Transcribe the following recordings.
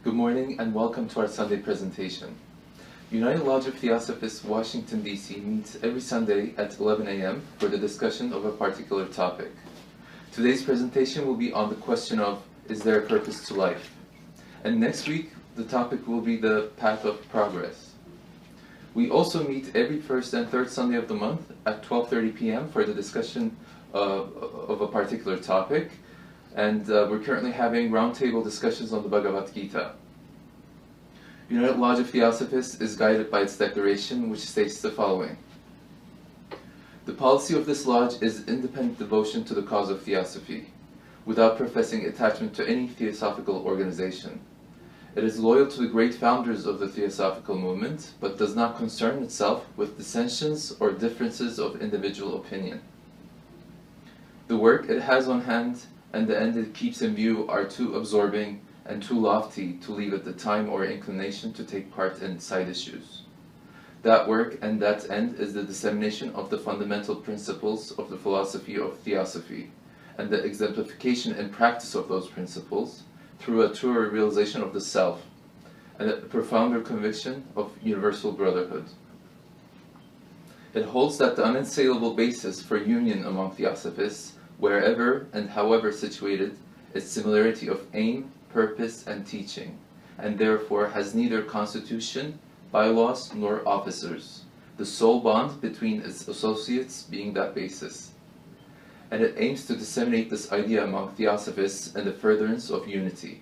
Good morning and welcome to our Sunday presentation. United Lodge of Theosophists, Washington, D.C. meets every Sunday at 11 a.m. for the discussion of a particular topic. Today's presentation will be on the question of, is there a purpose to life? And next week, the topic will be the path of progress. We also meet every first and third Sunday of the month at 12:30 p.m. for the discussion of a particular topic. And we're currently having roundtable discussions on the Bhavagad-Gita. United Lodge of Theosophists is guided by its declaration, which states the following. The policy of this lodge is independent devotion to the cause of Theosophy, without professing attachment to any theosophical organization. It is loyal to the great founders of the Theosophical movement, but does not concern itself with dissensions or differences of individual opinion. The work it has on hand and the end it keeps in view are too absorbing and too lofty to leave it the time or inclination to take part in side issues. That work and that end is the dissemination of the fundamental principles of the philosophy of Theosophy, and the exemplification and practice of those principles through a truer realization of the self, and a profounder conviction of universal brotherhood. It holds that the unassailable basis for union among Theosophists, wherever and however situated, is similarity of aim, purpose, and teaching, and therefore has neither constitution, bylaws, nor officers, the sole bond between its associates being that basis. And it aims to disseminate this idea among Theosophists in the furtherance of unity.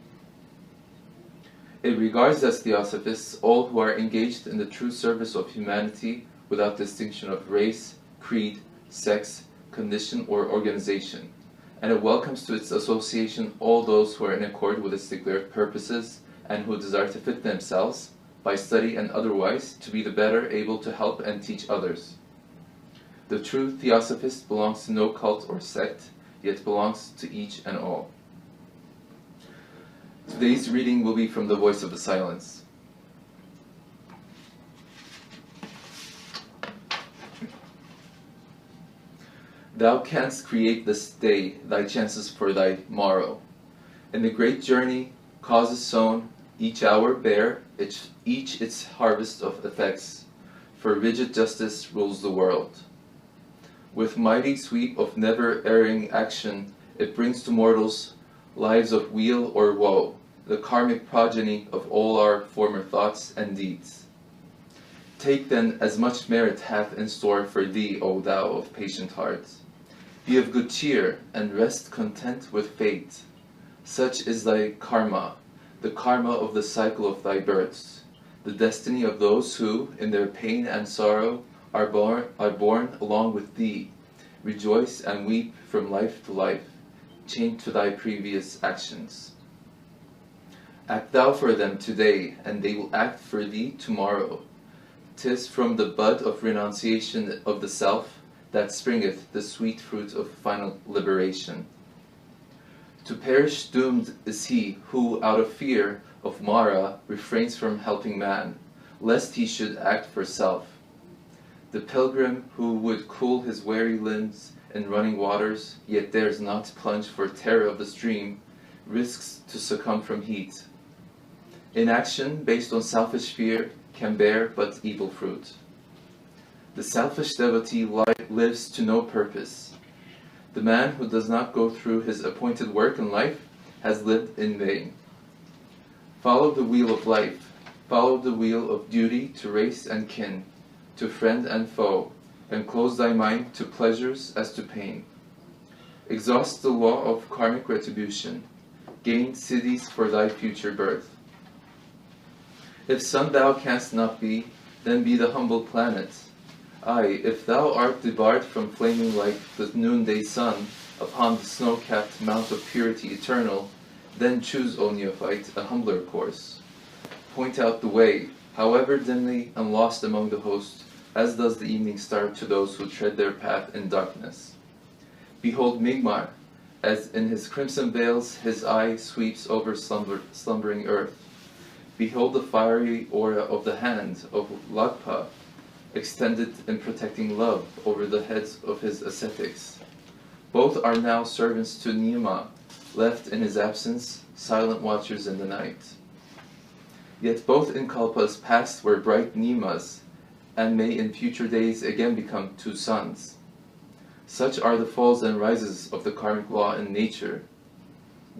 It regards as Theosophists all who are engaged in the true service of humanity without distinction of race, creed, sex, condition, or organization, and it welcomes to its association all those who are in accord with its declared purposes and who desire to fit themselves, by study and otherwise, to be the better able to help and teach others. The true Theosophist belongs to no cult or sect, yet belongs to each and all. Today's reading will be from the Voice of the Silence. Thou canst create this day thy chances for thy morrow. In the great journey, causes sown, each hour bear, each its harvest of effects, for rigid justice rules the world. With mighty sweep of never-erring action, it brings to mortals lives of weal or woe, the karmic progeny of all our former thoughts and deeds. Take then as much merit hath in store for thee, O thou of patient heart. Be of good cheer, and rest content with fate. Such is thy karma, the karma of the cycle of thy births, the destiny of those who, in their pain and sorrow, are born along with thee, rejoice and weep from life to life, chained to thy previous actions. Act thou for them today, and they will act for thee tomorrow. 'Tis from the bud of renunciation of the self that springeth the sweet fruit of final liberation. To perish doomed is he who, out of fear of Mara, refrains from helping man, lest he should act for self. The pilgrim who would cool his weary limbs in running waters, yet dares not plunge for terror of the stream, risks to succumb from heat. Inaction based on selfish fear can bear but evil fruit. The selfish devotee lives to no purpose. The man who does not go through his appointed work in life has lived in vain. Follow the wheel of life, follow the wheel of duty to race and kin, to friend and foe, and close thy mind to pleasures as to pain. Exhaust the law of karmic retribution, gain cities for thy future birth. If sun thou canst not be, then be the humble planet. Aye, if thou art debarred from flaming like the noonday sun upon the snow-capped mount of purity eternal, then choose, O neophyte, a humbler course. Point out the way, however dimly and lost among the host, as does the evening star to those who tread their path in darkness. Behold Migmar, as in his crimson veils his eye sweeps over slumbering earth. Behold the fiery aura of the hand of Lagpa, extended in protecting love over the heads of his ascetics. Both are now servants to Niyama, left in his absence, silent watchers in the night. Yet both Inkalpas past were bright Nimas, and may in future days again become two suns. Such are the falls and rises of the karmic law in nature.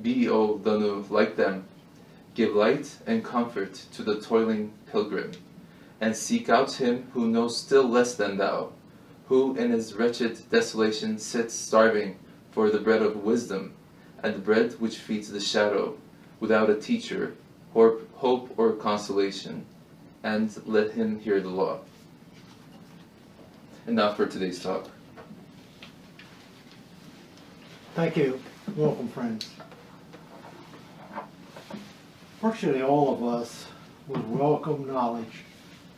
Be, O Danu, like them, give light and comfort to the toiling pilgrim, and seek out him who knows still less than thou, who in his wretched desolation sits starving for the bread of wisdom, and the bread which feeds the shadow, without a teacher, hope or consolation, and let him hear the law. And now for today's talk. Thank you. Welcome, friends. Virtually all of us would welcome knowledge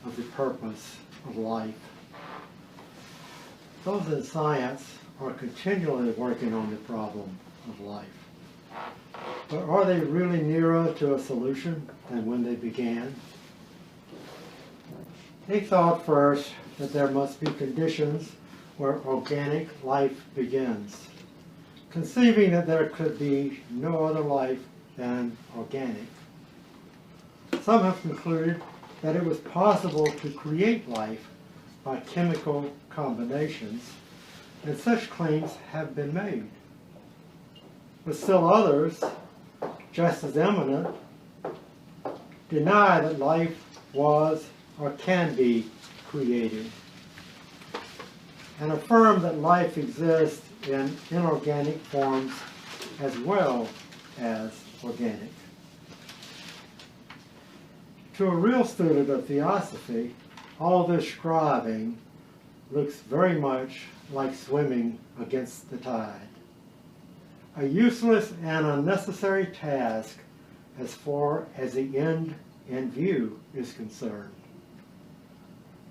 of the purpose of life. Those in science are continually working on the problem of life. But are they really nearer to a solution than when they began? They thought first that there must be conditions where organic life begins, conceiving that there could be no other life than organic. Some have concluded that it was possible to create life by chemical combinations, and such claims have been made. But still others, just as eminent, deny that life was or can be created, and affirm that life exists in inorganic forms as well as organic. To a real student of Theosophy, all this striving looks very much like swimming against the tide. A useless and unnecessary task as far as the end in view is concerned.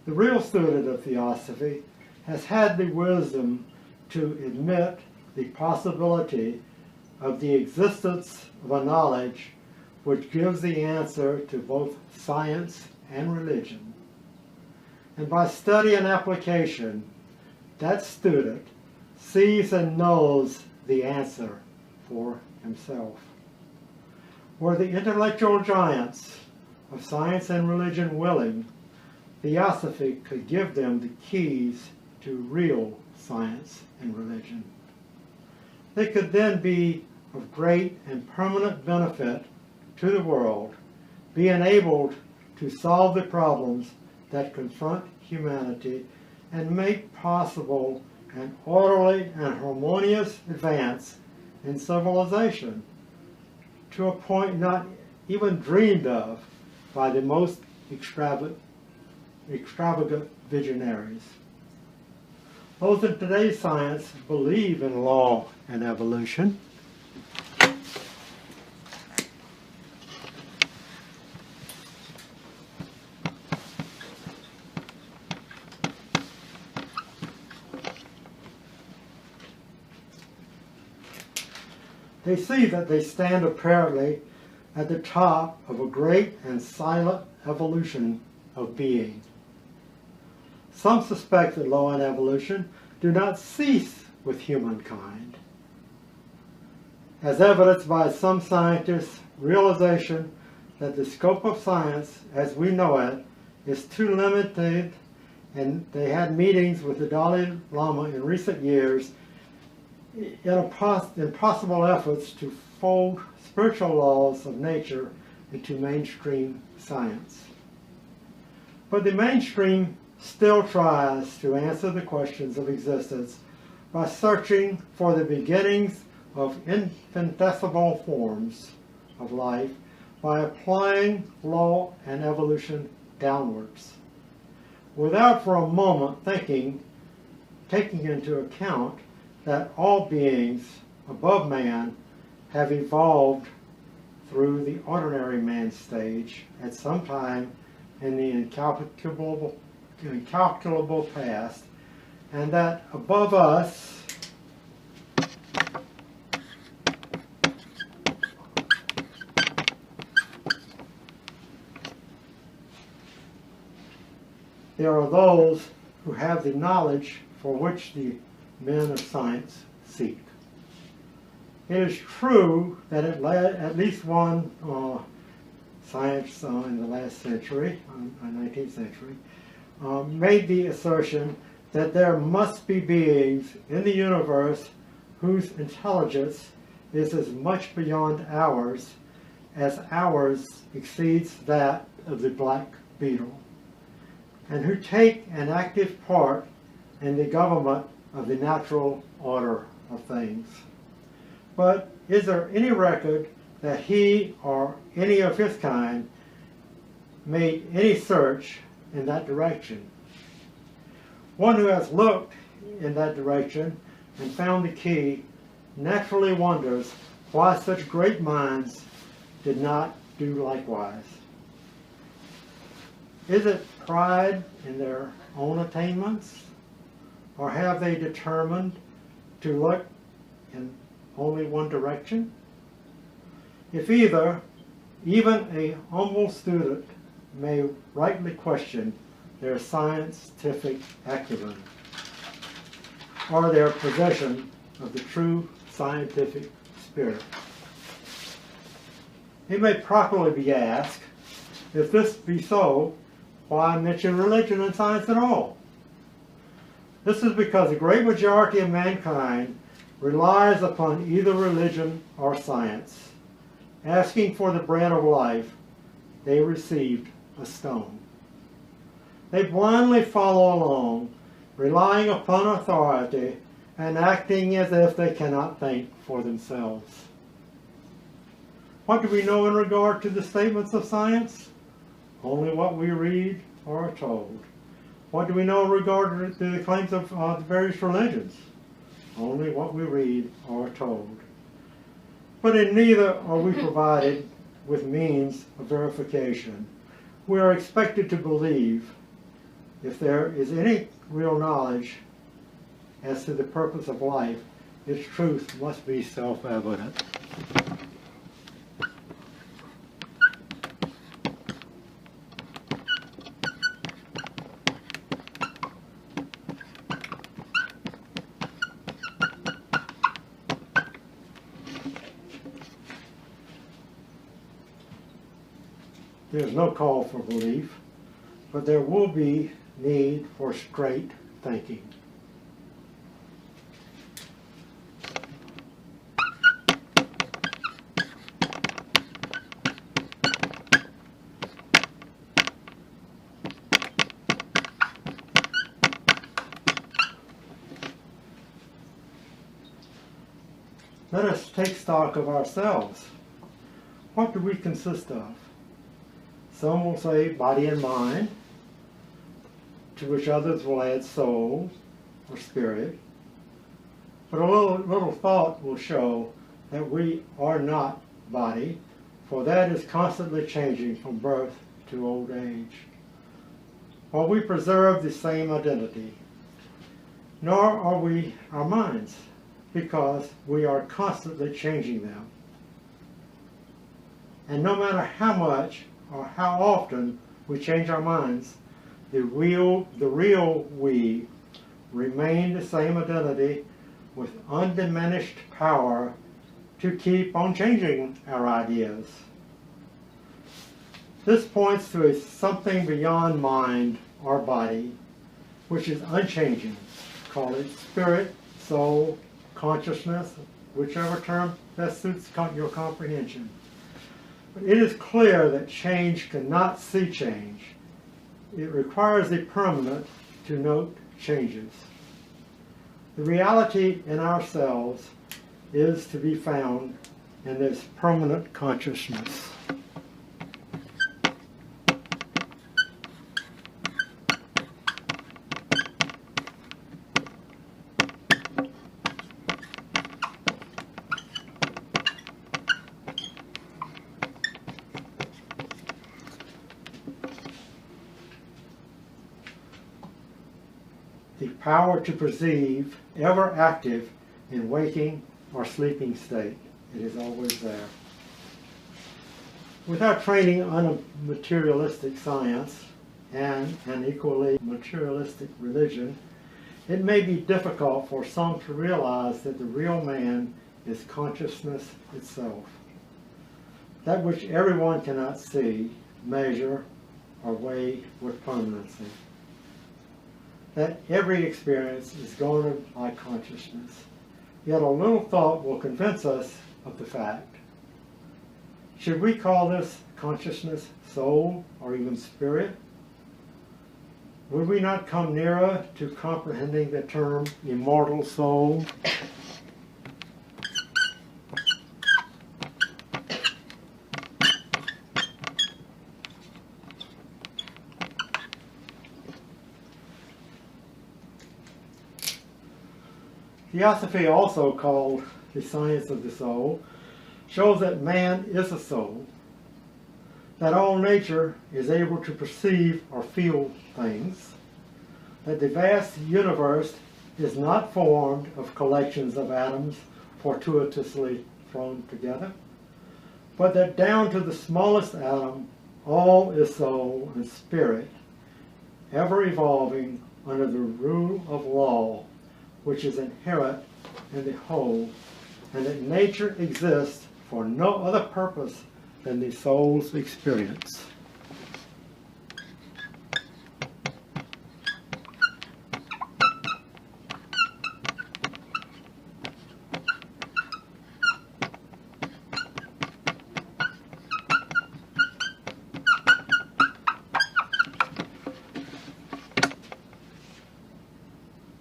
The real student of Theosophy has had the wisdom to admit the possibility of the existence of a knowledge which gives the answer to both science and religion. And by study and application, that student sees and knows the answer for himself. Were the intellectual giants of science and religion willing, Theosophy could give them the keys to real science and religion. They could then be of great and permanent benefit to the world, be enabled to solve the problems that confront humanity and make possible an orderly and harmonious advance in civilization to a point not even dreamed of by the most extravagant visionaries. Those in today's science believe in law and evolution. They see that they stand apparently at the top of a great and silent evolution of being. Some suspect that law and evolution do not cease with humankind, as evidenced by some scientists' realization that the scope of science as we know it is too limited, and they had meetings with the Dalai Lama in recent years in possible efforts to fold spiritual laws of nature into mainstream science. But the mainstream still tries to answer the questions of existence by searching for the beginnings of infinitesimal forms of life by applying law and evolution downwards, without for a moment taking into account that all beings above man have evolved through the ordinary man stage at some time in the incalculable past, and that above us there are those who have the knowledge for which the men of science seek. It is true that at least one science in the last century, 19th century, made the assertion that there must be beings in the universe whose intelligence is as much beyond ours as ours exceeds that of the black beetle, and who take an active part in the government of the natural order of things. But is there any record that he or any of his kind made any search in that direction? One who has looked in that direction and found the key naturally wonders why such great minds did not do likewise. Is it pride in their own attainments, or have they determined to look in only one direction? If either, even a humble student may rightly question their scientific acumen, or their possession of the true scientific spirit. It may properly be asked, if this be so, why mention religion and science at all? This is because the great majority of mankind relies upon either religion or science. Asking for the bread of life, they received a stone. They blindly follow along, relying upon authority and acting as if they cannot think for themselves. What do we know in regard to the statements of science? Only what we read or are told. What do we know in regard to the claims of the various religions? Only what we read or are told. But in neither are we provided with means of verification. We are expected to believe. If there is any real knowledge as to the purpose of life, its truth must be self-evident. There is no call for belief, but there will be need for straight thinking. Let us take stock of ourselves. What do we consist of? Some will say body and mind, to which others will add soul or spirit. But a little thought will show that we are not body, for that is constantly changing from birth to old age. While we preserve the same identity, nor are we our minds, because we are constantly changing them. And no matter how much or how often we change our minds, the real we remain the same identity with undiminished power to keep on changing our ideas. This points to a something beyond mind or body, which is unchanging. Call it spirit, soul, consciousness, whichever term best suits your comprehension. But it is clear that change cannot see change. It requires the permanent to note changes. The reality in ourselves is to be found in this permanent consciousness. The power to perceive, ever active in waking or sleeping state. It is always there. Without training on a materialistic science and an equally materialistic religion, it may be difficult for some to realize that the real man is consciousness itself. that which everyone cannot see, measure, or weigh with permanency. That every experience is garnered by consciousness. Yet a little thought will convince us of the fact. Should we call this consciousness soul or even spirit? Would we not come nearer to comprehending the term immortal soul? Theosophy, also called the science of the soul, shows that man is a soul, that all nature is able to perceive or feel things, that the vast universe is not formed of collections of atoms fortuitously thrown together, but that down to the smallest atom, all is soul and spirit, ever evolving under the rule of law, which is inherent in the whole, and that nature exists for no other purpose than the soul's experience.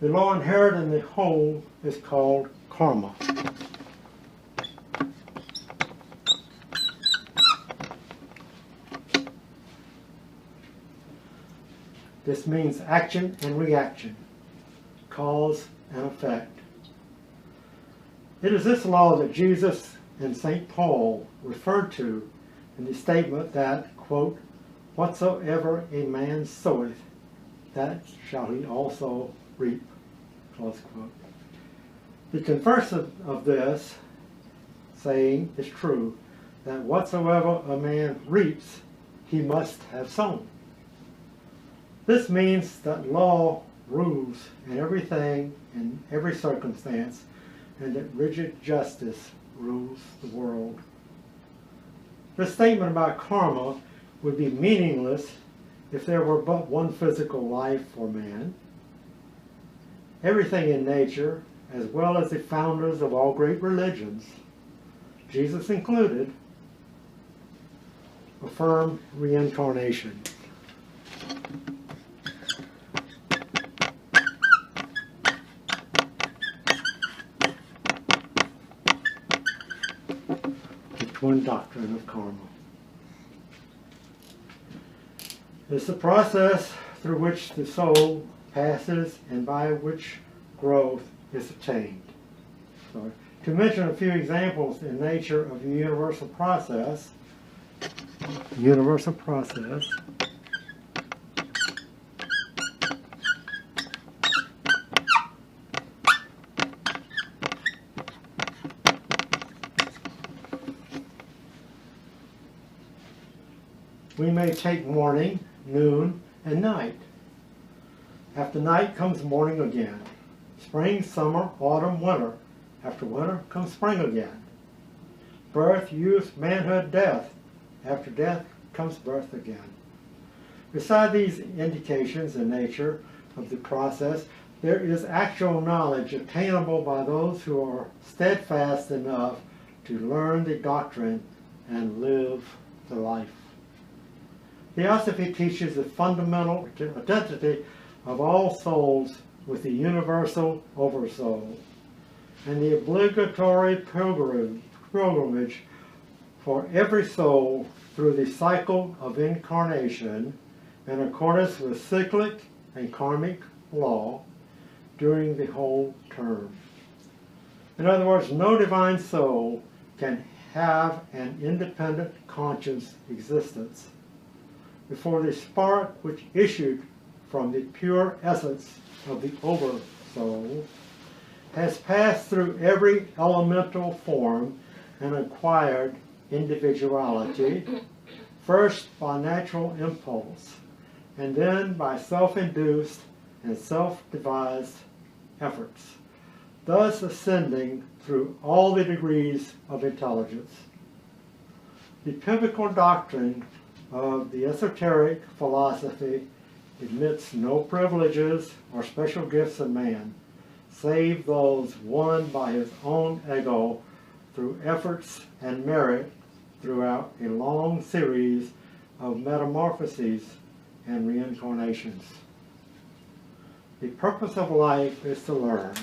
The law inherent in the whole is called karma. This means action and reaction, cause and effect. It is this law that Jesus and St. Paul referred to in the statement that, quote, "Whatsoever a man soweth, that shall he also reap," close quote. The converse of this saying is true, that whatsoever a man reaps, he must have sown. This means that law rules in everything, in every circumstance, and that rigid justice rules the world. This statement about karma would be meaningless if there were but one physical life for man. Everything in nature, as well as the founders of all great religions, Jesus included, affirm reincarnation. The twin doctrine of karma. It's the process through which the soul passes and by which growth is attained. So, to mention a few examples in nature of the universal process, we may take morning, noon, and night. After night comes morning again. Spring, summer, autumn, winter. After winter comes spring again. Birth, youth, manhood, death. After death comes birth again. Beside these indications in nature of the process, there is actual knowledge attainable by those who are steadfast enough to learn the doctrine and live the life. Theosophy teaches the fundamental identity of all souls with the universal oversoul, and the obligatory pilgrimage for every soul through the cycle of incarnation in accordance with cyclic and karmic law during the whole term. In other words, no divine soul can have an independent conscious existence before the spark which issued from the pure essence of the oversoul has passed through every elemental form and acquired individuality, first by natural impulse, and then by self-induced and self-devised efforts, thus ascending through all the degrees of intelligence. The pivotal doctrine of the esoteric philosophy admits no privileges or special gifts of man, save those won by his own ego through efforts and merit throughout a long series of metamorphoses and reincarnations. The purpose of life is to learn.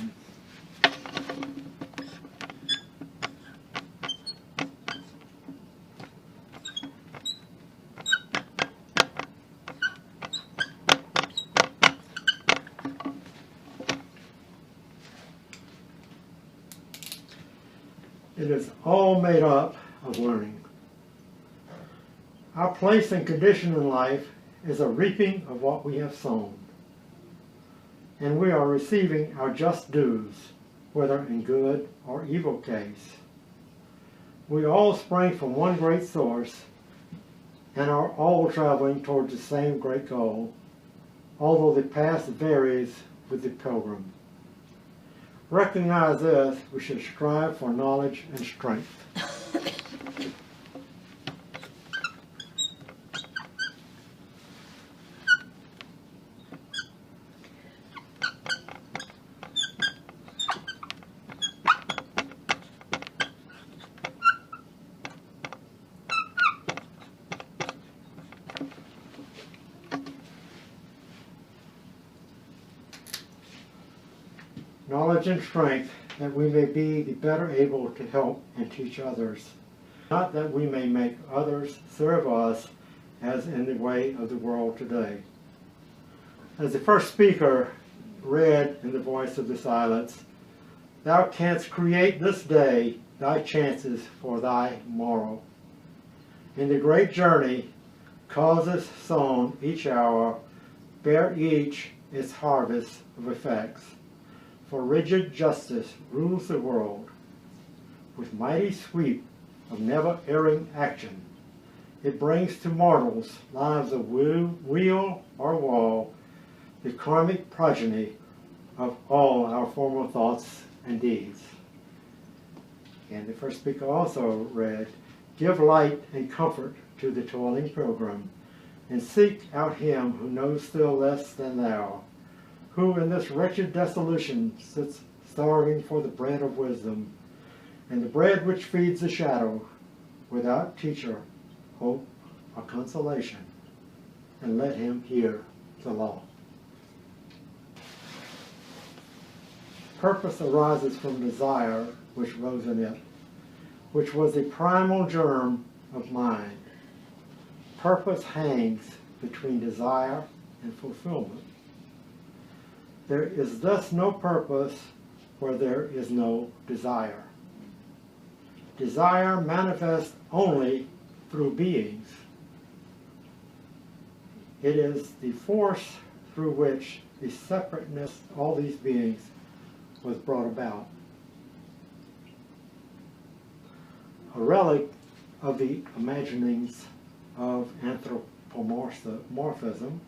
It is all made up of learning. Our place and condition in life is a reaping of what we have sown. And we are receiving our just dues, whether in good or evil case. We all spring from one great source and are all traveling towards the same great goal, although the path varies with the pilgrim. Recognize this, we should strive for knowledge and strength. Knowledge and strength, that we may be the better able to help and teach others, not that we may make others serve us as in the way of the world today. As the first speaker read in the voice of the silence, thou canst create this day thy chances for thy morrow. In the great journey, causes sown each hour, bear each its harvest of effects. For rigid justice rules the world, with mighty sweep of never-erring action. It brings to mortals lives of wheel or woe, the karmic progeny of all our former thoughts and deeds. And the first speaker also read, give light and comfort to the toiling pilgrim, and seek out him who knows still less than thou, who in this wretched dissolution sits starving for the bread of wisdom, and the bread which feeds the shadow, without teacher, hope, or consolation, and let him hear the law. Purpose arises from desire which rose in it, which was the primal germ of mind. Purpose hangs between desire and fulfillment. There is thus no purpose where there is no desire. Desire manifests only through beings. It is the force through which the separateness of all these beings was brought about. A relic of the imaginings of anthropomorphism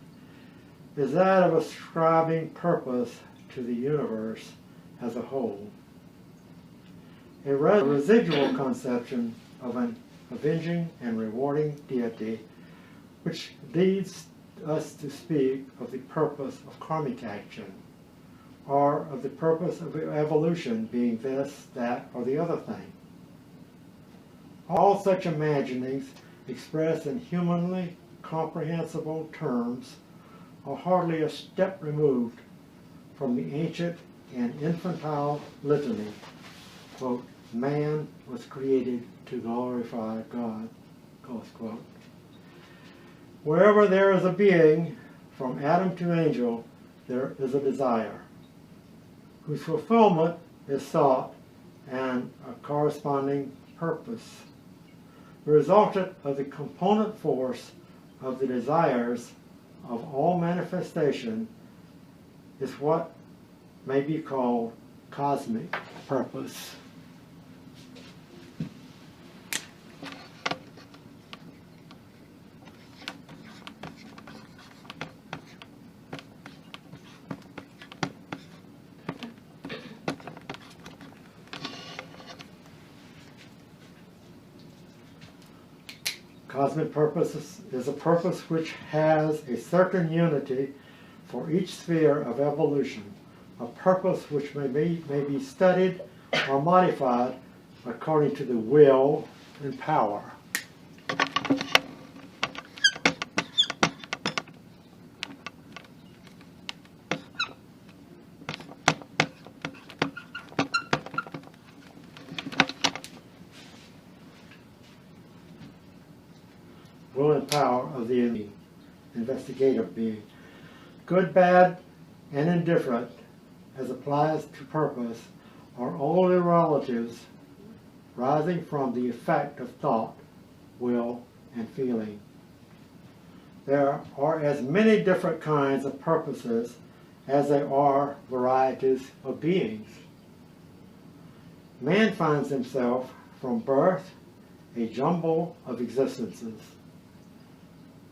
is that of ascribing purpose to the universe as a whole. A residual conception of an avenging and rewarding deity, which leads us to speak of the purpose of karmic action, or of the purpose of evolution being this, that, or the other thing. All such imaginings expressed in humanly comprehensible terms are hardly a step removed from the ancient and infantile litany, quote, man was created to glorify God, close quote. Wherever there is a being, from Adam to angel, there is a desire, whose fulfillment is sought and a corresponding purpose. The resultant of the component force of the desires of all manifestation is what may be called cosmic purpose. Cosmic purpose is a purpose which has a certain unity for each sphere of evolution, a purpose which may be studied or modified according to the will and power. Will and power of the investigative being. Good, bad, and indifferent, as applies to purpose, are only relatives rising from the effect of thought, will, and feeling. There are as many different kinds of purposes as there are varieties of beings. Man finds himself from birth a jumble of existences,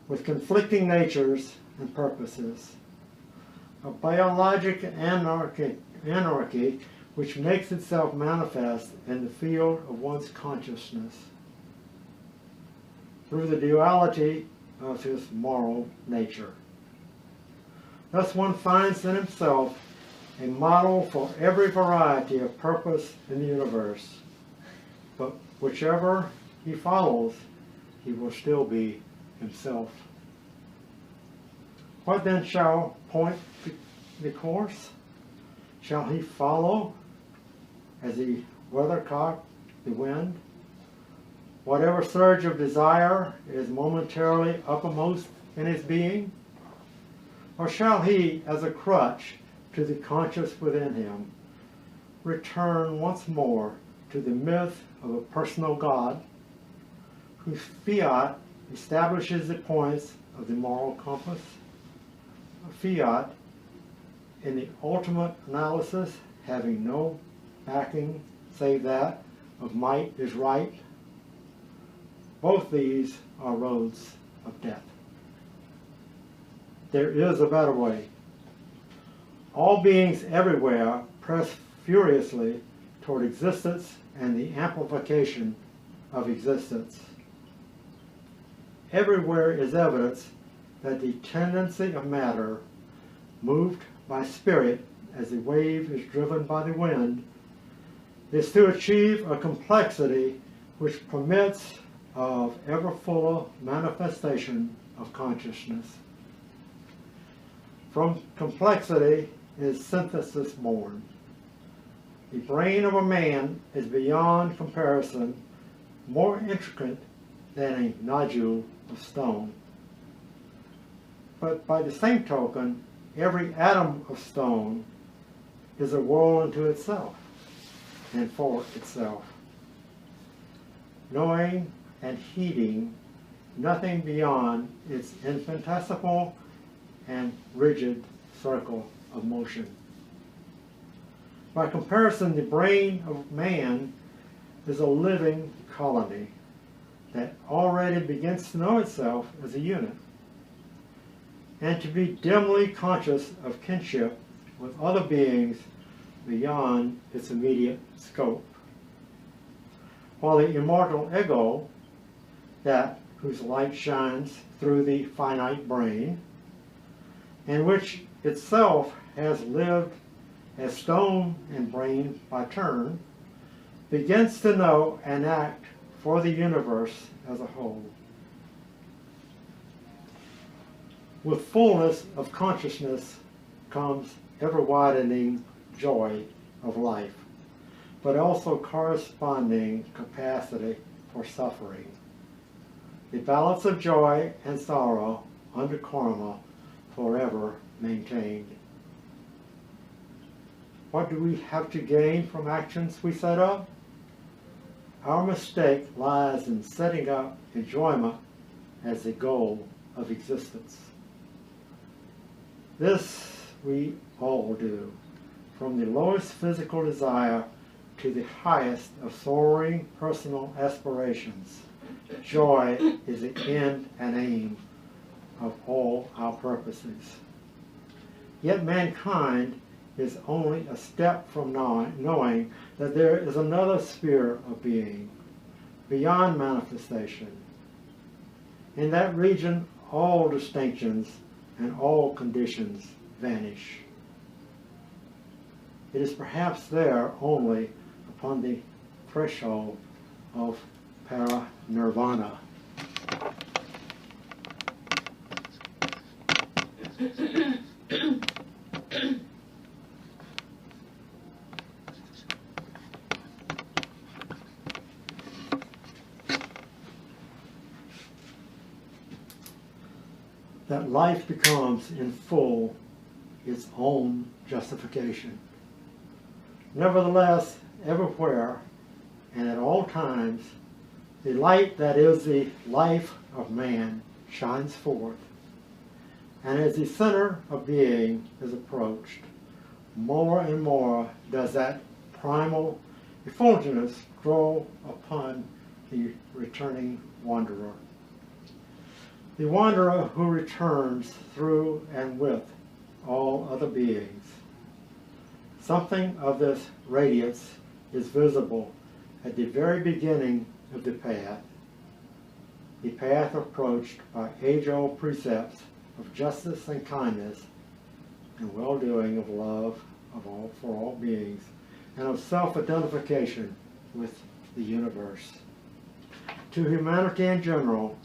with conflicting natures and purposes. A biologic anarchy which makes itself manifest in the field of one's consciousness through the duality of his moral nature. Thus one finds in himself a model for every variety of purpose in the universe, but whichever he follows, he will still be himself. What then shall point the course? Shall he follow as the weathercock the wind? Whatever surge of desire is momentarily uppermost in his being? Or shall he, as a crutch to the conscious within him, return once more to the myth of a personal God, whose fiat establishes the points of the moral compass? A fiat, in the ultimate analysis, having no backing save that of might is right. Both these are roads of death. There is a better way. All beings everywhere press furiously toward existence and the amplification of existence. Everywhere is evidence that the tendency of matter, moved by spirit as the wave is driven by the wind, is to achieve a complexity which permits of ever fuller manifestation of consciousness. From complexity is synthesis born. The brain of a man is beyond comparison more intricate than a nodule of stone. But by the same token, every atom of stone is a world unto itself and for itself, knowing and heeding nothing beyond its infinitesimal and rigid circle of motion. By comparison, the brain of man is a living colony that already begins to know itself as a unit, and to be dimly conscious of kinship with other beings beyond its immediate scope. While the immortal ego, that whose light shines through the finite brain, and which itself has lived as stone and brain by turn, begins to know and act for the universe as a whole. With fullness of consciousness comes ever-widening joy of life, but also corresponding capacity for suffering. The balance of joy and sorrow under karma forever maintained. What do we have to gain from actions we set up? Our mistake lies in setting up enjoyment as the goal of existence. This we all do, from the lowest physical desire to the highest of soaring personal aspirations. Joy is the end and aim of all our purposes. Yet mankind is only a step from knowing that there is another sphere of being, beyond manifestation, In that region, all distinctions and all conditions vanish. It is perhaps there only upon the threshold of Paranirvana. That life becomes in full its own justification. Nevertheless, everywhere and at all times, the light that is the life of man shines forth. And as the center of being is approached, more and more does that primal effulgence grow upon the returning wanderer. The wanderer who returns through and with all other beings. Something of this radiance is visible at the very beginning of the path approached by age-old precepts of justice and kindness and well-doing, of love for all beings, and of self-identification with the universe. To humanity in general,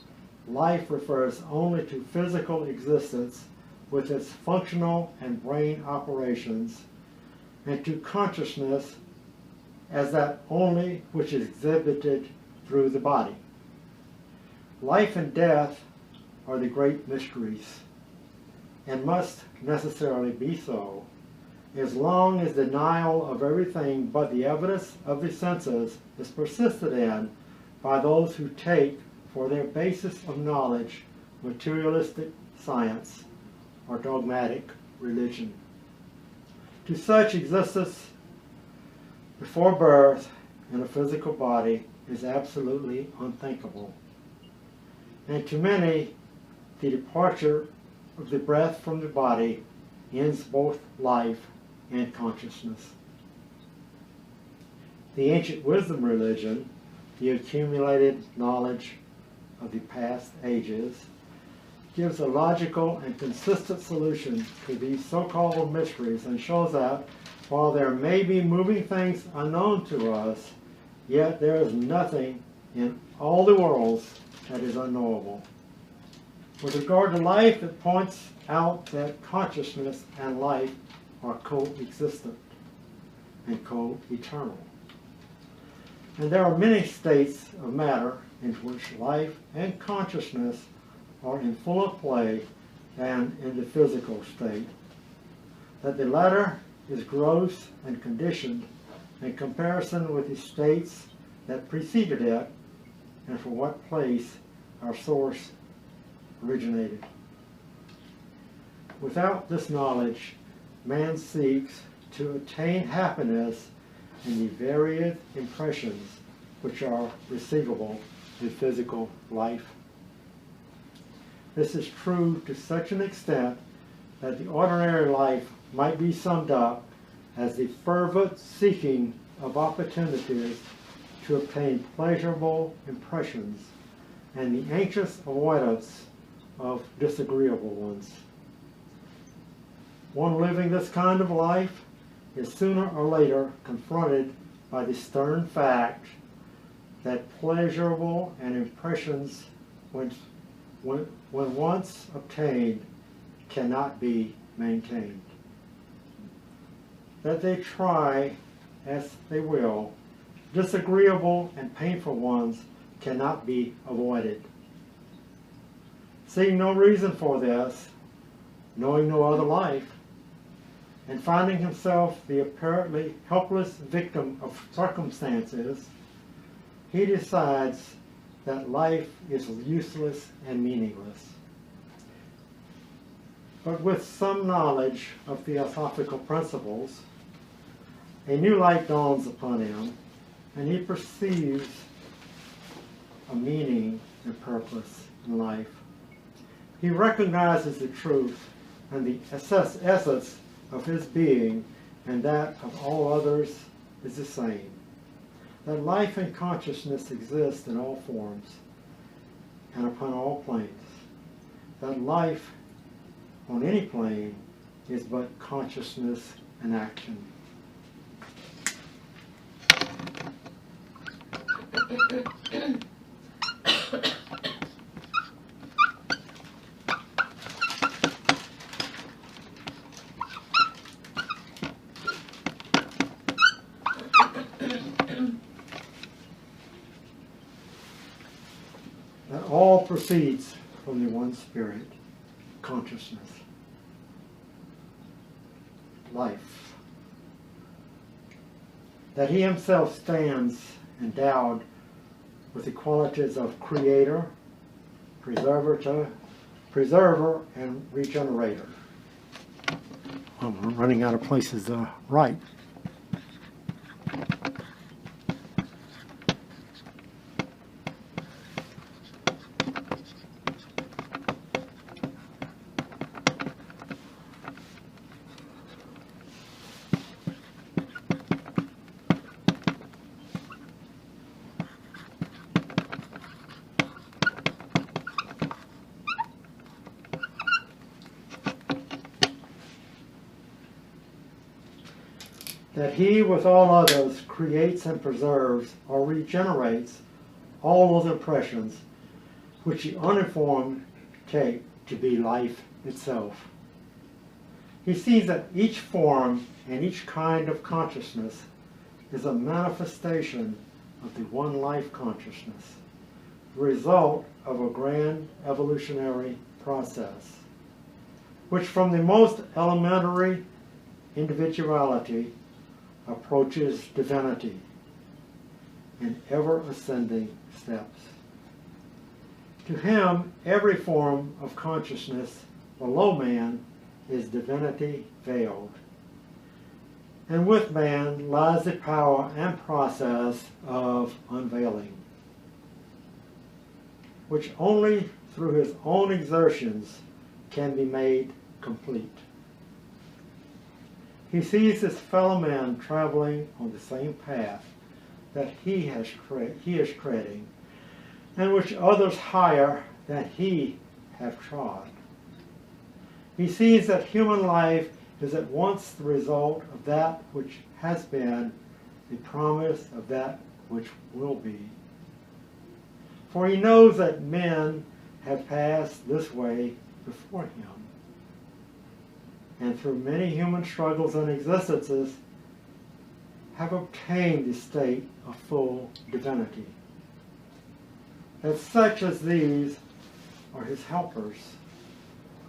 life refers only to physical existence with its functional and brain operations, and to consciousness as that only which is exhibited through the body. Life and death are the great mysteries, and must necessarily be so, as long as denial of everything but the evidence of the senses is persisted in by those who take for their basis of knowledge materialistic science or dogmatic religion. To such, existence before birth in a physical body is absolutely unthinkable. And to many, the departure of the breath from the body ends both life and consciousness. The ancient wisdom religion, the accumulated knowledge of the past ages, gives a logical and consistent solution to these so-called mysteries, and shows that while there may be moving things unknown to us, yet there is nothing in all the worlds that is unknowable. With regard to life, it points out that consciousness and life are coexistent and co-eternal. And there are many states of matter in which life and consciousness are in fuller play than in the physical state. That the latter is gross and conditioned in comparison with the states that preceded it, and from what place our source originated. Without this knowledge, man seeks to attain happiness in the varied impressions which are receivable in physical life. This is true to such an extent that the ordinary life might be summed up as the fervent seeking of opportunities to obtain pleasurable impressions and the anxious avoidance of disagreeable ones. One living this kind of life is sooner or later confronted by the stern fact that pleasurable and impressions, when once obtained, cannot be maintained. That they try as they will, disagreeable and painful ones cannot be avoided. Seeing no reason for this, knowing no other life, and finding himself the apparently helpless victim of circumstances, he decides that life is useless and meaningless. But with some knowledge of theosophical principles, a new light dawns upon him, and he perceives a meaning and purpose in life. He recognizes the truth and the essence of his being, and that of all others is the same. That life and consciousness exist in all forms, and upon all planes. That life on any plane is but consciousness and action. That all proceeds from the one spirit, consciousness, life. That he himself stands endowed with the qualities of creator, preserver, and regenerator. I'm running out of places to write. That he, with all others, creates and preserves or regenerates all those impressions which the uninformed take to be life itself. He sees that each form and each kind of consciousness is a manifestation of the one life consciousness, the result of a grand evolutionary process, which from the most elementary individuality approaches divinity in ever-ascending steps. To him, every form of consciousness below man is divinity veiled. And with man lies the power and process of unveiling, which only through his own exertions can be made complete. He sees his fellow man traveling on the same path that he is treading, and which others higher than he have trod. He sees that human life is at once the result of that which has been, the promise of that which will be. For he knows that men have passed this way before him, and through many human struggles and existences have obtained the state of full divinity. That such as these are his helpers,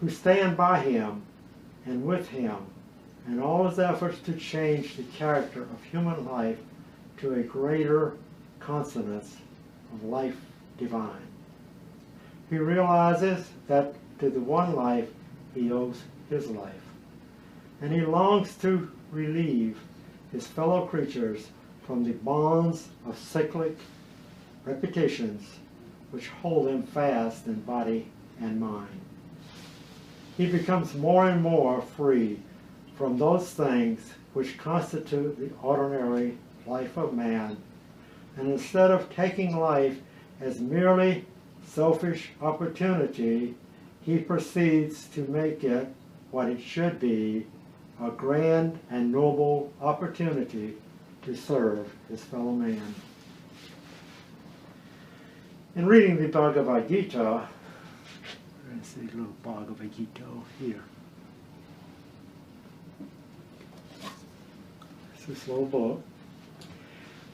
who stand by him and with him in all his efforts to change the character of human life to a greater consonance of life divine. He realizes that to the one life he owes his life, and he longs to relieve his fellow creatures from the bonds of cyclic repetitions which hold them fast in body and mind. He becomes more and more free from those things which constitute the ordinary life of man, and instead of taking life as merely selfish opportunity, he proceeds to make it what it should be, a grand and noble opportunity to serve his fellow man. In reading the Bhavagad-Gita, let's see a little Bhavagad-Gita here. It's a slow book.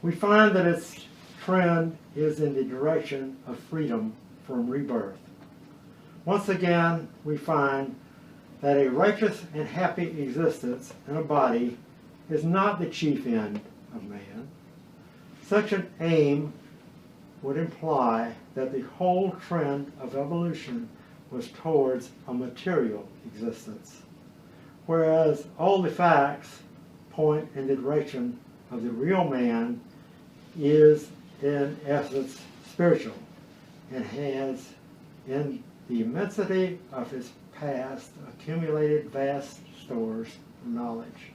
We find that its trend is in the direction of freedom from rebirth. Once again, we find that a righteous and happy existence in a body is not the chief end of man. Such an aim would imply that the whole trend of evolution was towards a material existence, whereas all the facts point in the direction of the real man is in essence spiritual and has in the immensity of his past accumulated vast stores of knowledge,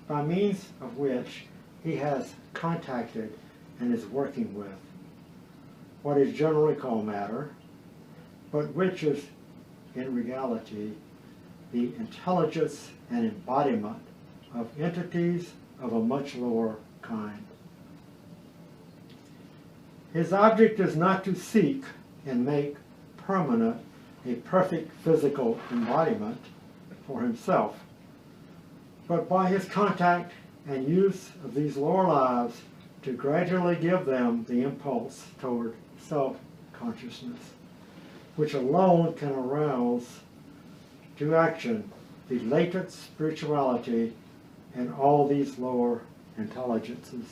by means of which he has contacted and is working with. what is generally called matter, but which is in reality the intelligence and embodiment of entities of a much lower kind. His object is not to seek and make permanent a perfect physical embodiment for himself, but by his contact and use of these lower lives to gradually give them the impulse toward self-consciousness, which alone can arouse to action the latent spirituality in all these lower intelligences.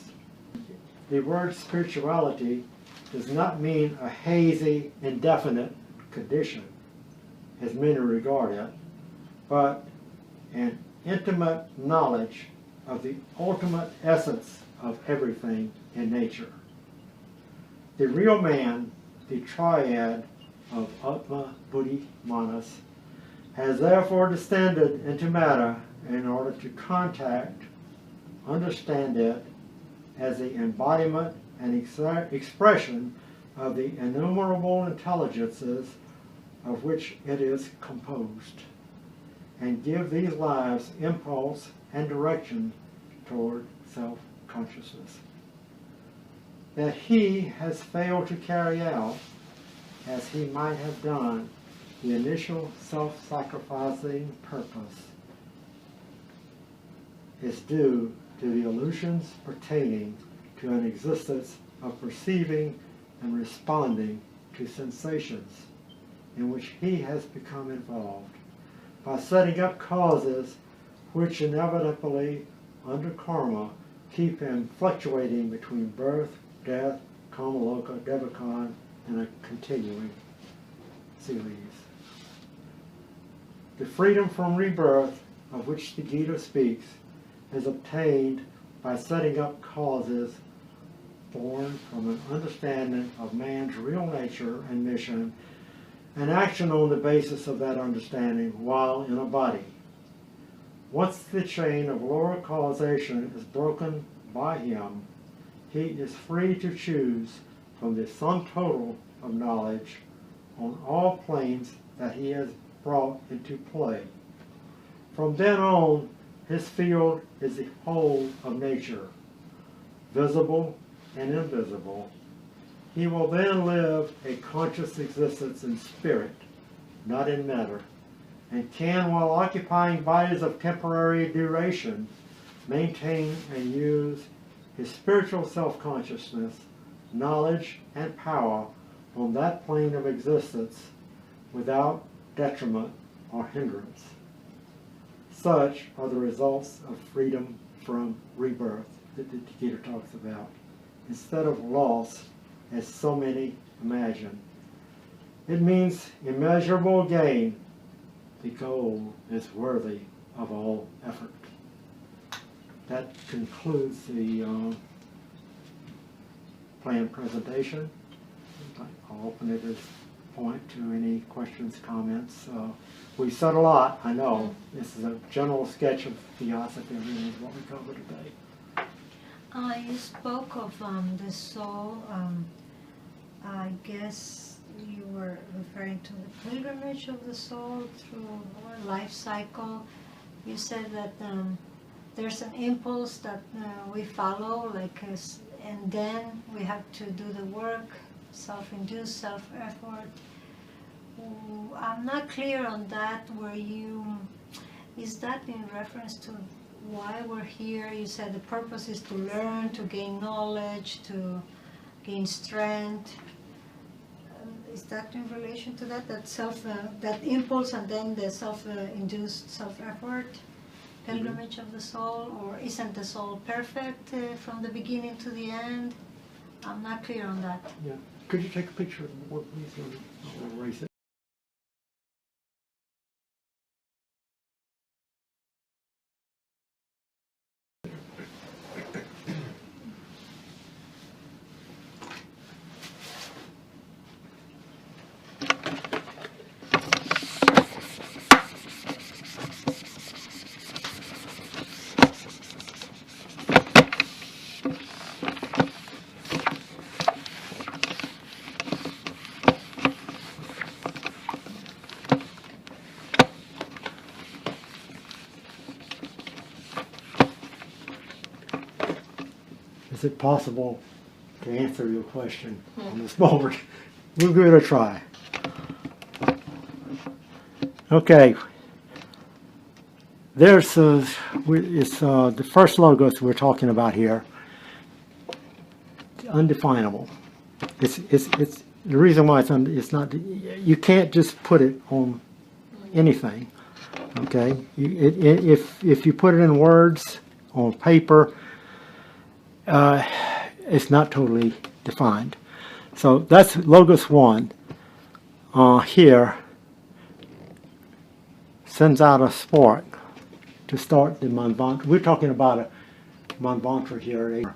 The word spirituality does not mean a hazy, indefinite condition, as many regard it, but an intimate knowledge of the ultimate essence of everything in nature. The real man, the triad of Atma, Buddhi, Manas, has therefore descended into matter in order to contact, understand it as the embodiment and expression of the innumerable intelligences of which it is composed, and give these lives impulse and direction toward self-consciousness. That he has failed to carry out, as he might have done, the initial self-sacrificing purpose is due to the illusions pertaining to an existence of perceiving and responding to sensations in which he has become involved by setting up causes which inevitably, under karma, keep him fluctuating between birth, death, Kama-Loka, Devachan, and a continuing series. The freedom from rebirth, of which the Gita speaks, is obtained by setting up causes born from an understanding of man's real nature and mission, and action on the basis of that understanding while in a body. Once the chain of lower causation is broken by him, he is free to choose from the sum total of knowledge on all planes that he has brought into play. From then on, his field is the whole of nature, visible and invisible. He will then live a conscious existence in spirit, not in matter, and can, while occupying bodies of temporary duration, maintain and use his spiritual self-consciousness, knowledge, and power on that plane of existence without detriment or hindrance. Such are the results of freedom from rebirth that the Gita talks about, instead of loss, as so many imagine. It means immeasurable gain. The goal is worthy of all effort. That concludes the planned presentation. I'll open it at this point to any questions, comments. We said a lot, I know. This is a general sketch of Theosophy, really, is what we covered today. You spoke of the soul. I guess you were referring to the pilgrimage of the soul through our life cycle. You said that there's an impulse that we follow, and then we have to do the work, self-induced, self-effort. I'm not clear on that. Is that in reference to why we're here? You said the purpose is to learn, to gain knowledge, to gain strength. Is that in relation to that? That impulse and then the self-induced self-effort, pilgrimage of the soul? Or isn't the soul perfect from the beginning to the end? I'm not clear on that. Yeah. Could you take a picture of the board, please? I'll erase it. Is it possible to answer your question on this board? We'll give it a try. Okay. There's the first logos we're talking about here. Undefinable. It's the reason why it's not. You can't just put it on anything. Okay. If you put it in words on paper, it's not totally defined. So that's logos 1. Here sends out a spark to start the manvanta. We're talking about a manvanta here,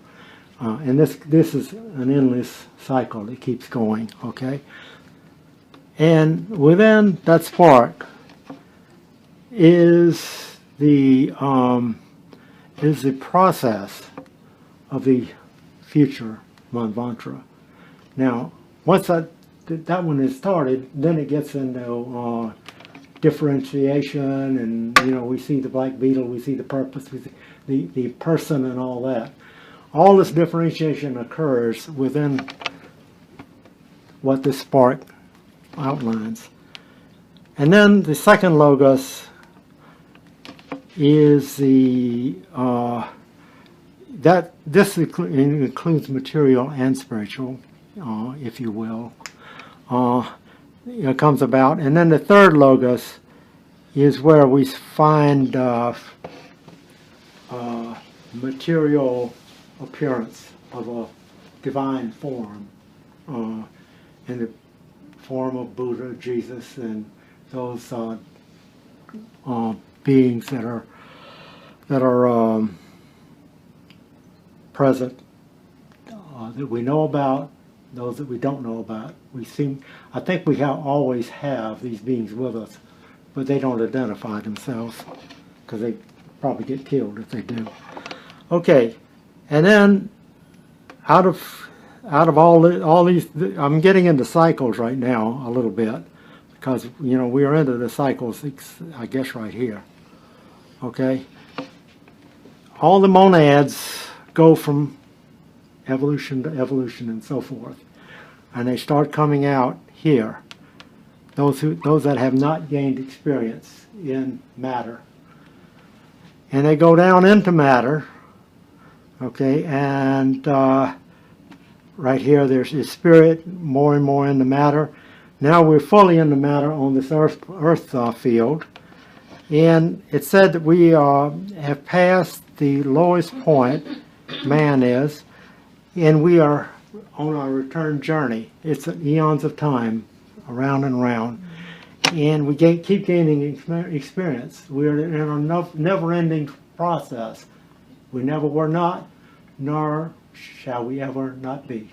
and this is an endless cycle that keeps going. Okay, and within that spark is the process of the future manvanta. Now, once that one is started, then it gets into differentiation, and we see the black beetle, we see the purpose, we see the person, and all that. All this differentiation occurs within what this spark outlines. And then the second logos is this includes material and spiritual, if you will. Comes about, and then the third logos is where we find material appearance of a divine form, in the form of Buddha, Jesus, and those beings that are present, that we know about, those that we don't know about. I think we always have these beings with us, but they don't identify themselves because they probably get killed if they do. Okay, and then out of all these, I'm getting into cycles right now a little bit because we are into the cycles, I guess, right here. Okay, all the monads go from evolution to evolution and so forth, and they start coming out here. Those that have not gained experience in matter, and they go down into matter. Okay, and right here there's spirit, more and more into matter. Now we're fully into matter on this earth field, and it said that we have passed the lowest point, man is, and we are on our return journey. It's eons of time, around and around, and we keep gaining experience. We're in a never-ending process. We never were not, nor shall we ever not be.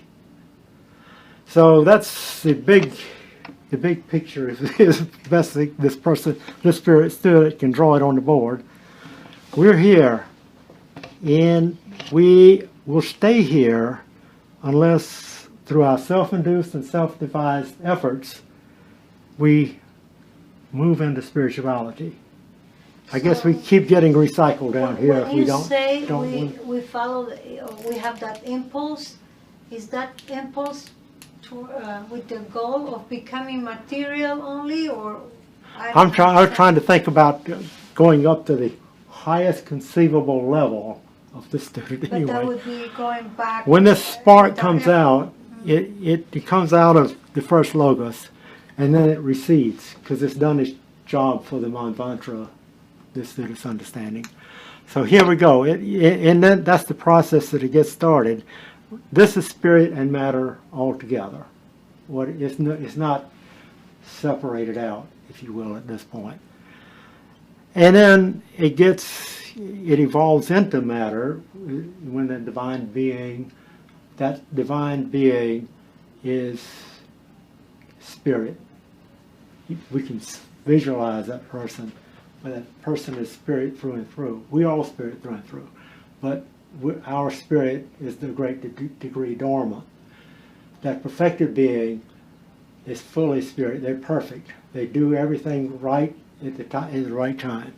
So that's the big picture. Is best this spirit student can draw it on the board. We're here, and we will stay here unless, through our self-induced and self-devised efforts, we move into spirituality. I guess we keep getting recycled down here if we don't. We follow, we have that impulse. Is that impulse with the goal of becoming material only, or? I was trying to think about going up to the highest conceivable level of the student. But anyway, that would be going back. when this spark comes out, it comes out of the first logos, and then it recedes because it's done its job for the manvanta, this student's understanding. So here we go, and then that's the process that it gets started. This is spirit and matter all together. It's not separated out, if you will, at this point. And then it evolves into matter when the divine being, that divine being is spirit. We can visualize that person, but that person is spirit through and through. We all spirit through and through, but our spirit is the great degree dormant. That perfected being is fully spirit. They're perfect. They do everything right at the right time.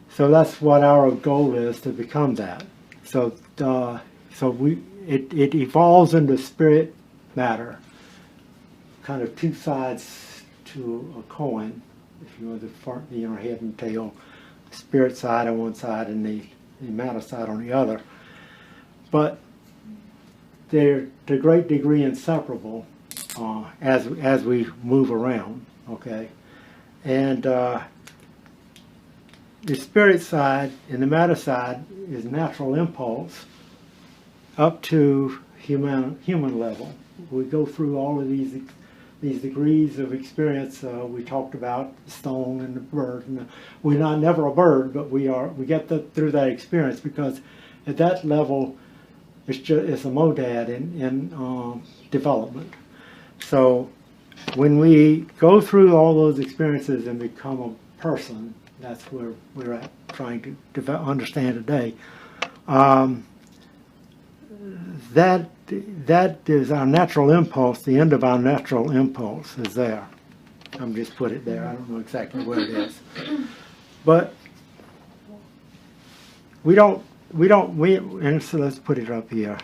So that's what our goal is, to become that. So So it evolves into spirit matter, kind of two sides to a coin, if you know the front, head and tail, spirit side on one side and the matter side on the other. But they're to a great degree inseparable as we move around. Okay, and the spirit side and the matter side is natural impulse up to human level. We go through all of these degrees of experience. We talked about the stone and the bird. And we're not never a bird, but we get through that experience, because at that level, it's a modad in development. So when we go through all those experiences and become a person, that's where we're at, trying to understand today. That is our natural impulse. The end of our natural impulse is there. I'm just put it there. I don't know exactly where it is, but and so let's put it up here.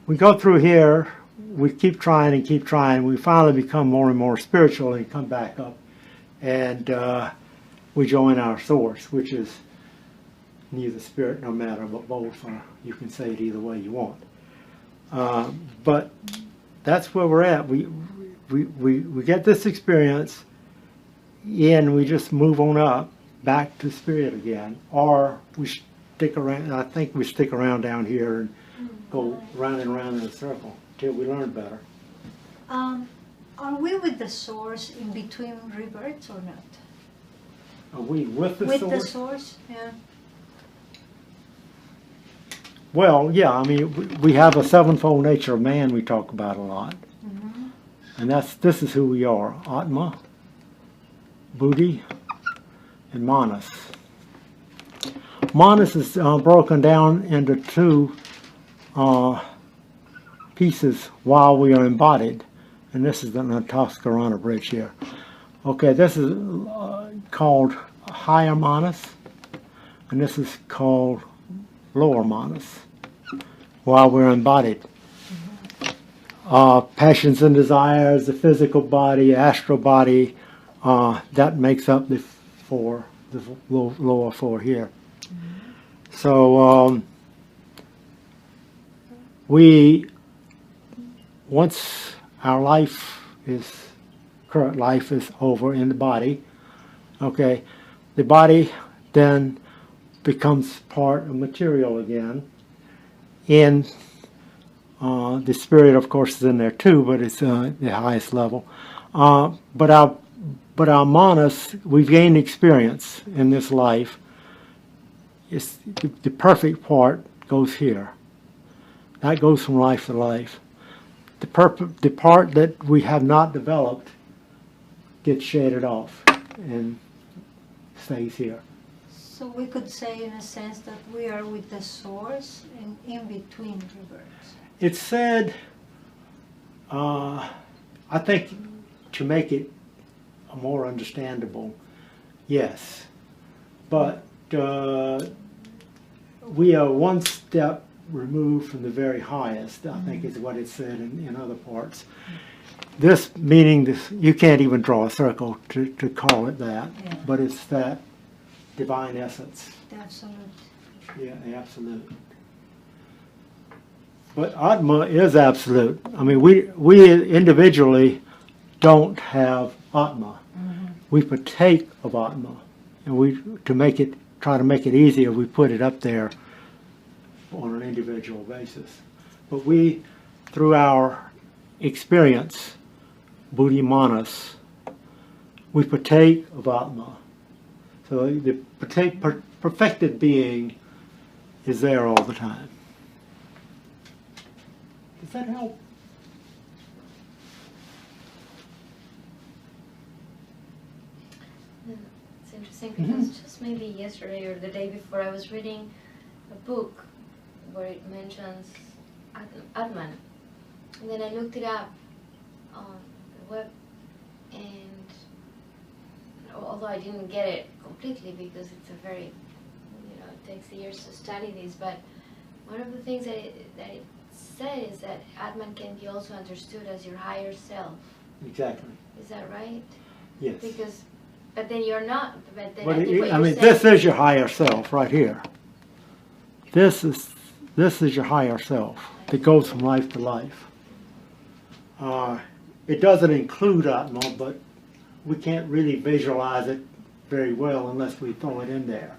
We go through here. We keep trying and keep trying. We finally become more and more spiritual and come back up, and we join our source, which is neither spirit nor matter, but both. Or you can say it either way you want. But that's where we're at. We get this experience, and we just move on up back to spirit again, or we stick around. I think we stick around down here and go round and round in a circle till we learn better. Are we with the source in between rebirths or not? Are we with the with source? With the source, yeah. Well, yeah, I mean, we have a sevenfold nature of man we talk about a lot. Mm-hmm. And this is who we are: Atma, Buddhi, and Manas. Manas is broken down into two pieces while we are embodied. And this is the Toscarana bridge here. Okay, this is called higher Manas, and this is called lower Manas, while we're embodied. Passions and desires, the physical body, astral body, that makes up the lower four here. So once our current life is over in the body, okay, the body then becomes part of material again. And the spirit, of course, is in there too, but it's the highest level. But our manas, we've gained experience in this life. It's the perfect part goes here. That goes from life to life. The part that we have not developed gets shaded off and stays here. So we could say, in a sense, that we are with the source and in between rebirths. It's said, I think, to make it more understandable, yes. But we are one step removed from the very highest, I think is what it said in other parts. This meaning, this, you can't even draw a circle to call it that, Yeah. but it's that divine essence. The absolute. Yeah, absolute. But Atma is absolute. I mean, we individually don't have Atma. Mm-hmm. We partake of Atma, and try to make it easier, we put it up there on an individual basis. But we, through our experience, Buddhi Manas, we partake of Atma. So the perfected being is there all the time. Does that help? It's interesting because just maybe yesterday or the day before I was reading a book where it mentions Atman. And then I looked it up on the web, and although I didn't get it completely because it's a very, it takes years to study this, but one of the things that it said is that Atman can be also understood as your higher self. Exactly. Is that right? Yes. Because, but then you're not. But then But I think what I you're mean, saying this is your higher self right here. This is your higher self that goes from life to life. It doesn't include Atma, but we can't really visualize it very well unless we throw it in there.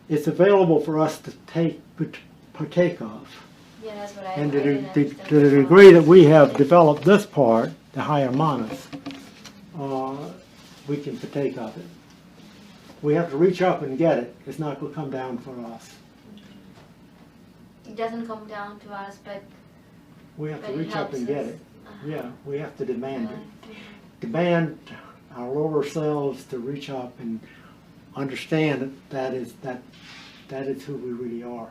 It's available for us to partake of. Yeah, that's what I And didn't to understand the before. degree that we have developed this part, the higher manas, we can partake of it. We have to reach up and get it. It's not going to come down for us. It doesn't come down to us, but We have to it reach up helps and get us. it. Yeah, we have to demand it. Mhm. Demand our lower selves to reach up and understand that is who we really are.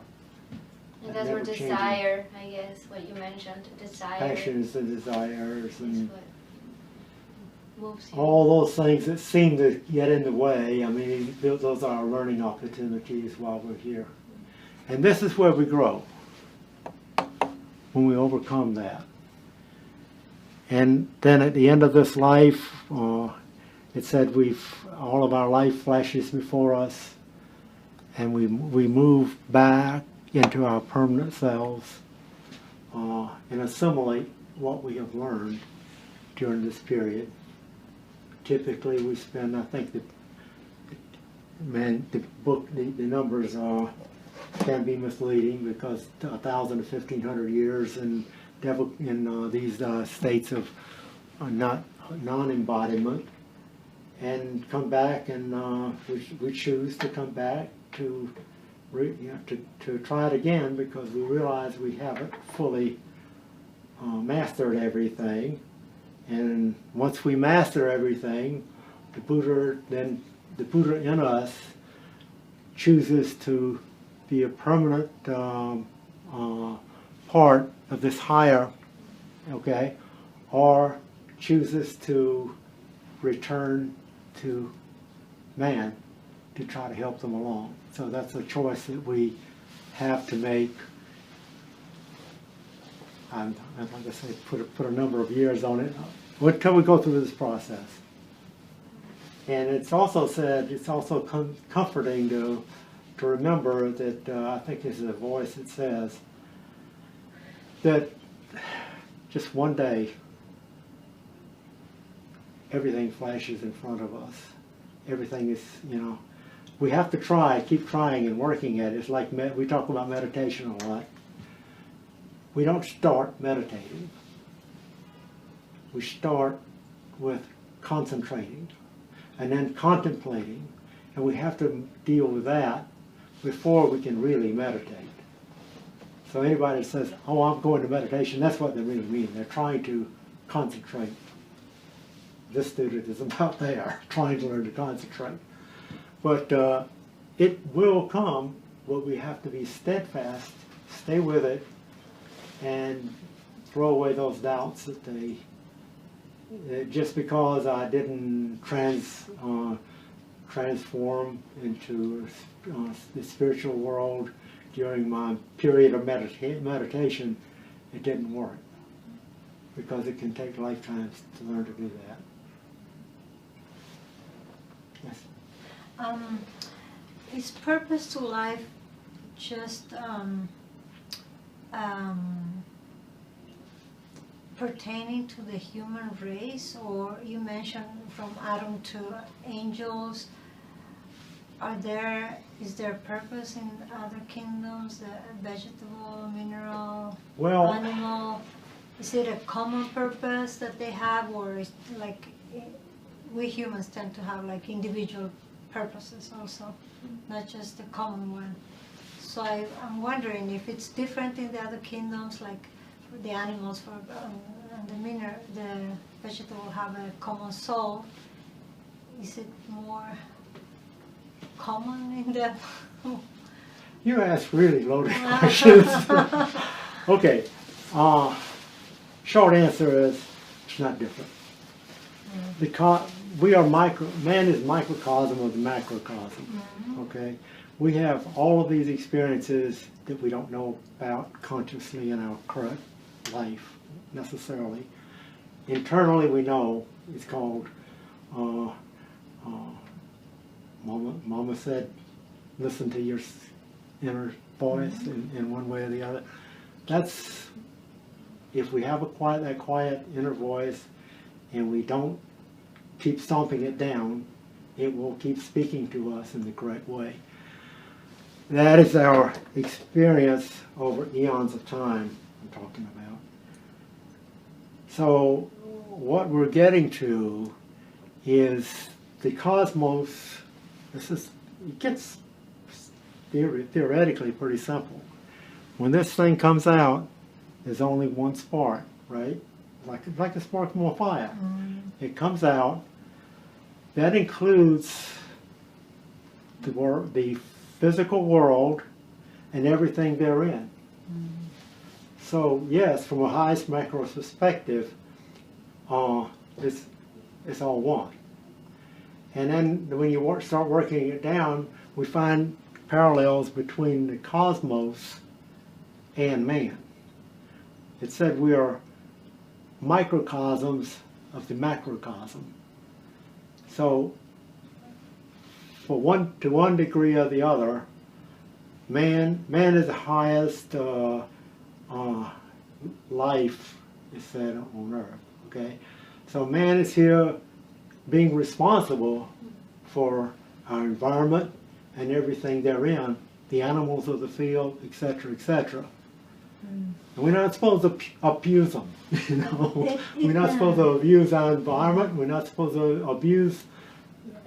And That that's where never changing. desire, I guess, what you mentioned, desire Passions and desires is and what moves you. all those things that seem to get in the way. I mean, those are our learning opportunities while we're here. And this is where we grow, when we overcome that. And then at the end of this life, it said all of our life flashes before us, and we move back into our permanent selves and assimilate what we have learned during this period. Typically, we spend, I think, the numbers can be misleading because 1,000 to 1,500 years in these states of non-embodiment, and come back, and we choose to come back to try it again because we realize we haven't fully mastered everything. And once we master everything, the Buddha in us chooses to be a permanent part of this higher, okay, or chooses to return to man to try to help them along. So that's a choice that we have to make. And like I say, put a number of years on it until we go through this process. And it's also said, it's also comforting to remember that, I think this is a voice that says that just one day everything flashes in front of us. Everything is, we have to keep trying and working at it. It's like we talk about meditation a lot. We don't start meditating. We start with concentrating and then contemplating, and we have to deal with that before we can really meditate. So anybody that says, oh, I'm going to meditation, that's what they really mean. They're trying to concentrate. This student is about there, trying to learn to concentrate. But it will come, but we have to be steadfast, stay with it, and throw away those doubts that just because I didn't transform into the spiritual world during my period of meditation, it didn't work. Because it can take lifetimes to learn to do that. Yes? Is purpose to life just pertaining to the human race, or you mentioned from Adam to angels? Is there purpose in other kingdoms, the vegetable, mineral, animal? Is it a common purpose that they have, or is like we humans tend to have like individual purposes also, not just the common one? So I'm wondering if it's different in the other kingdoms, like the animals and the vegetable have a common soul. Is it more common in the? You ask really loaded questions. Okay. Short answer is it's not different. We are man is microcosm of the macrocosm. Okay, we have all of these experiences that we don't know about consciously in our current life necessarily. Internally we know. It's called, Mama said, listen to your inner voice in one way or the other. That's, if we have that quiet inner voice and we don't keep stomping it down, it will keep speaking to us in the correct way. That is our experience over eons of time I'm talking about. So what we're getting to is the cosmos. It gets theoretically pretty simple. When this thing comes out, there's only one spark, right? Like a spark from a fire. It comes out. That includes the physical world and everything therein. So yes, from a highest macro perspective, it's all one. And then when you start working it down, we find parallels between the cosmos and man. It said we are microcosms of the macrocosm. So, to one degree or the other, man is the highest life, is said, on earth. Okay, so man is here being responsible for our environment and everything therein, the animals of the field, etc., etc. And we're not supposed to abuse them, you know. We're not supposed to abuse our environment. We're not supposed to abuse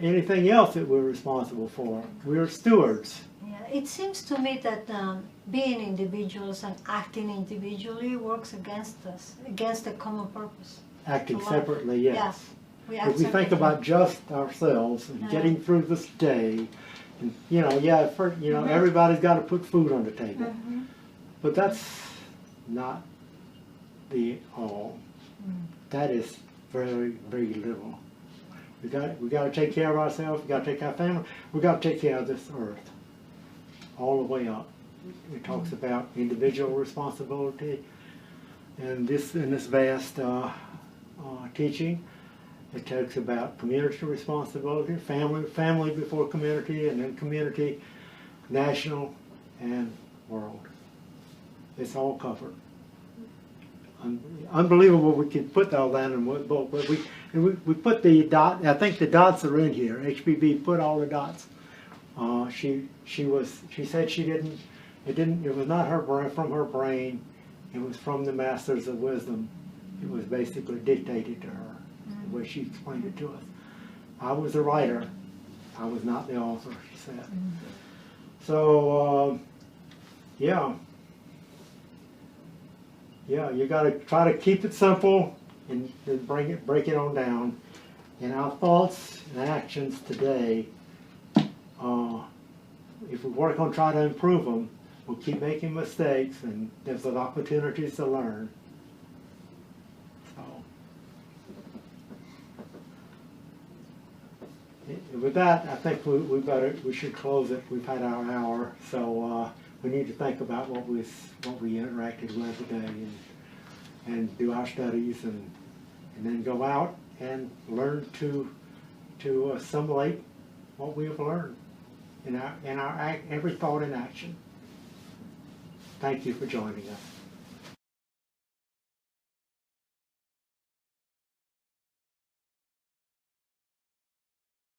anything else that we're responsible for. We're stewards. Yeah, it seems to me that being individuals and acting individually works against us, against the common purpose. Acting separately, yes. Yeah, if we think about just ourselves and getting through this day, and everybody's got to put food on the table. But that's not the all. That is very, very little. We got to take care of ourselves. We got to take care of our family. We got to take care of this earth, all the way up. It talks about individual responsibility, and in this vast teaching, it talks about community responsibility, family before community, and then community, national, and world. It's all covered. Unbelievable we could put all that in one book, but we put the dot. I think the dots are in here. HBB put all the dots. She said she didn't. It was not her brain, from her brain. It was from the masters of wisdom. It was basically dictated to her, the way she explained it to us. I was the writer. I was not the author, she said. So, yeah, you got to try to keep it simple and break it on down. And our thoughts and actions today, if we work on trying to improve them, we'll keep making mistakes, and there's opportunities to learn. With that, I think we should close it. We've had our hour, so we need to think about what we interacted with today, and do our studies, and then go out and learn to assimilate what we have learned in our every thought and action. Thank you for joining us.